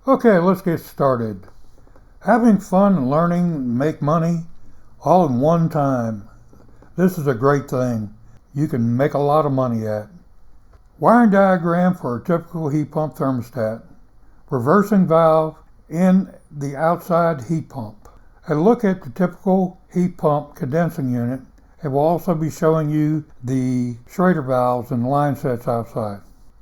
Okay, let's get started. Having fun and learning and make money all in one time. This is a great thing. You can make a lot of money at. Wiring diagram for a typical heat pump thermostat. Reversing valve in the outside heat pump. A look at the typical heat pump condensing unit. It will also be showing you the SCHRADER valves and line sets outside.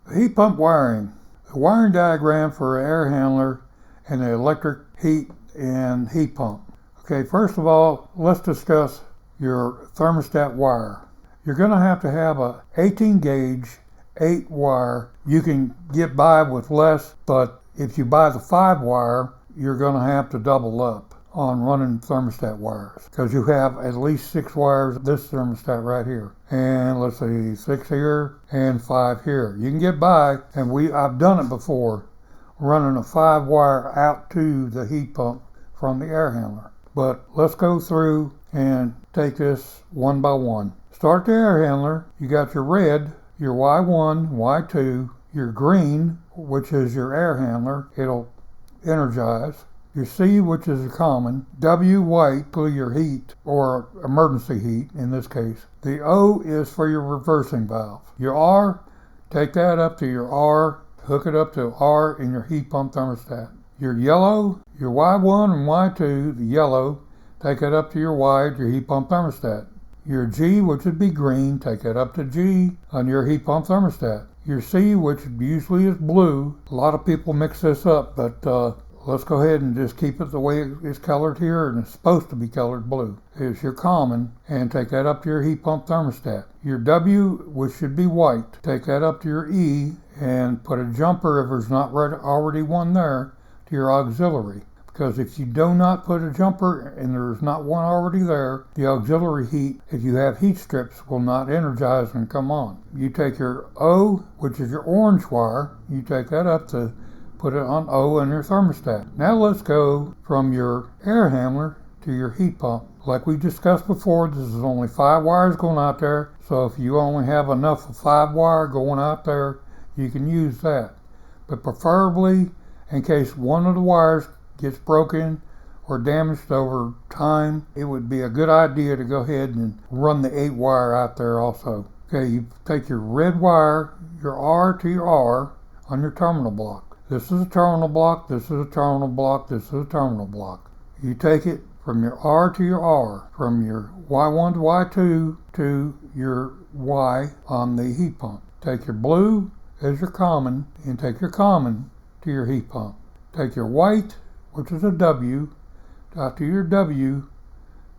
The heat pump wiring. The wiring diagram for an air handler and the electric heat and heat pump. Okay, first of all, let's discuss your thermostat wire. You're going to have a 18 gauge 8 wire. You can get by with less, but if you buy the 5 wire, you're going to have to double up on running thermostat wires because you have at least 6 wires. This thermostat right here, and let's see, 6 here and 5 here. You can get by, and I've done it before, running a 5 wire out to the heat pump from the air handler. But let's go through and take this one by one. Start the air handler. You got your red, your Y1, Y2, your green, which is your air handler. It'll energize. Your C, which is a common. W, white, to your heat, or emergency heat in this case. The O is for your reversing valve. Your R, take that up to your R, hook it up to R in your heat pump thermostat. Your yellow, your Y1 and Y2, the yellow, take it up to your Y at your heat pump thermostat. Your G, which would be green, take it up to G on your heat pump thermostat. Your C, which usually is blue. A lot of people mix this up, but let's go ahead and just keep it the way it's colored here, and it's supposed to be colored blue. It's your common, and take that up to your heat pump thermostat. Your W, which should be white, take that up to your E and put a jumper, if there's not already one there, to your auxiliary. Because if you do not put a jumper and there's not one already there, the auxiliary heat, if you have heat strips, will not energize and come on. You take your O, which is your orange wire, you take that up to put it on O in your thermostat. Now let's go from your air handler to your heat pump. Like we discussed before, this is only 5 wires going out there, so if you only have enough of 5 wire going out there, you can use that. But preferably, in case one of the wires gets broken or damaged over time, it would be a good idea to go ahead and run the 8 wire out there also. Okay, you take your red wire, your R to your R on your terminal block. This is a terminal block, this is a terminal block, this is a terminal block. You take it from your R to your R, from your Y1 to Y2 to your Y on the heat pump. Take your blue as your common, and take your common to your heat pump. Take your white, which is a W, out to your W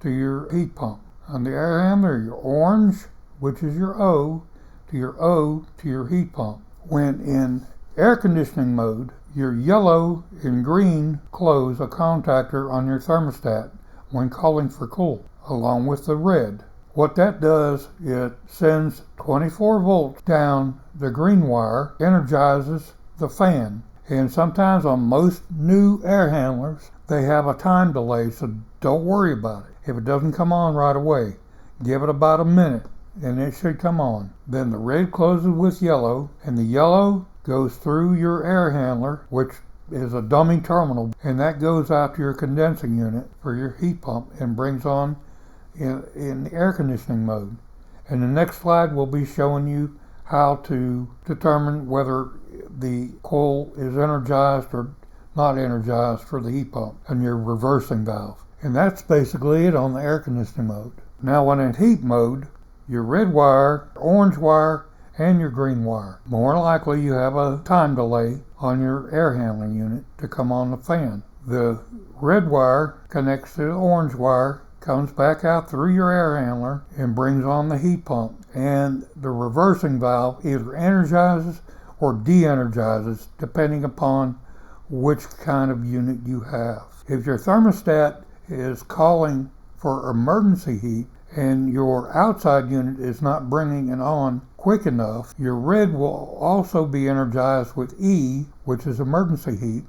to your heat pump. On the air handler, your orange, which is your O to your heat pump. When in air conditioning mode, your yellow and green close a contactor on your thermostat when calling for cool, along with the red. What that does, it sends 24 volts down the green wire, energizes the fan. And sometimes on most new air handlers, they have a time delay, so don't worry about it. If it doesn't come on right away, give it about a minute and it should come on. Then the red closes with yellow, and the yellow goes through your air handler, which is a dummy terminal, and that goes out to your condensing unit for your heat pump and brings on in the air conditioning mode. And the next slide will be showing you how to determine whether the coil is energized or not energized for the heat pump and your reversing valve. And that's basically it on the air conditioning mode. Now when in heat mode, your red wire, orange wire, and your green wire. More likely you have a time delay on your air handling unit to come on the fan. The red wire connects to the orange wire, comes back out through your air handler and brings on the heat pump. And the reversing valve either energizes or de-energizes depending upon which kind of unit you have. If your thermostat is calling for emergency heat and your outside unit is not bringing it on quick enough, your red will also be energized with E, which is emergency heat,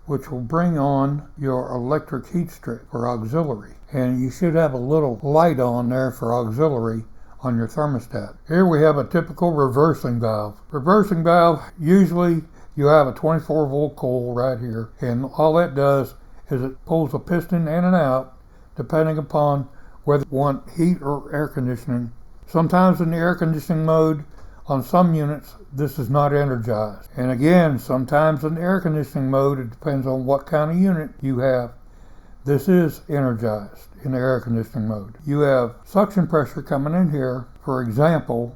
which will bring on your electric heat strip for auxiliary. And you should have a little light on there for auxiliary on your thermostat. Here we have a typical reversing valve. Reversing valve usually you have a 24 volt coil right here, and all that does is it pulls a piston in and out depending upon whether you want heat or air conditioning. Sometimes in the air conditioning mode, on some units, this is not energized. And again, sometimes in the air conditioning mode, it depends on what kind of unit you have. This is energized in the air conditioning mode. You have suction pressure coming in here, for example,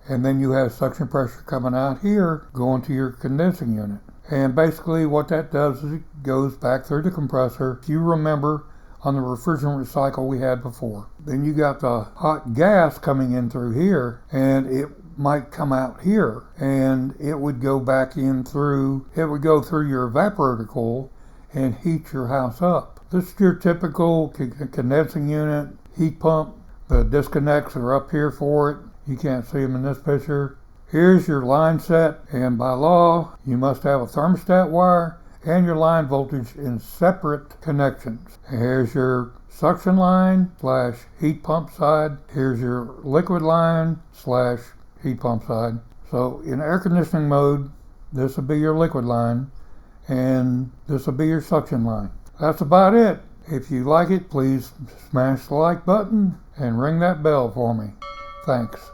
and then you have suction pressure coming out here going to your condensing unit. And basically what that does is it goes back through the compressor. If you remember on the refrigerant cycle we had before, then you got the hot gas coming in through here, and it might come out here, and it would go back in through, it would go through your evaporator coil and heat your house up. This is your typical condensing unit, heat pump. The disconnects are up here for it. You can't see them in this picture. Here's your line set, and by law, you must have a thermostat wire and your line voltage in separate connections. Here's your suction line / heat pump side. Here's your liquid line / heat pump side. So in air conditioning mode, this will be your liquid line, and this will be your suction line. That's about it. If you like it, please smash the like button and ring that bell for me. Thanks.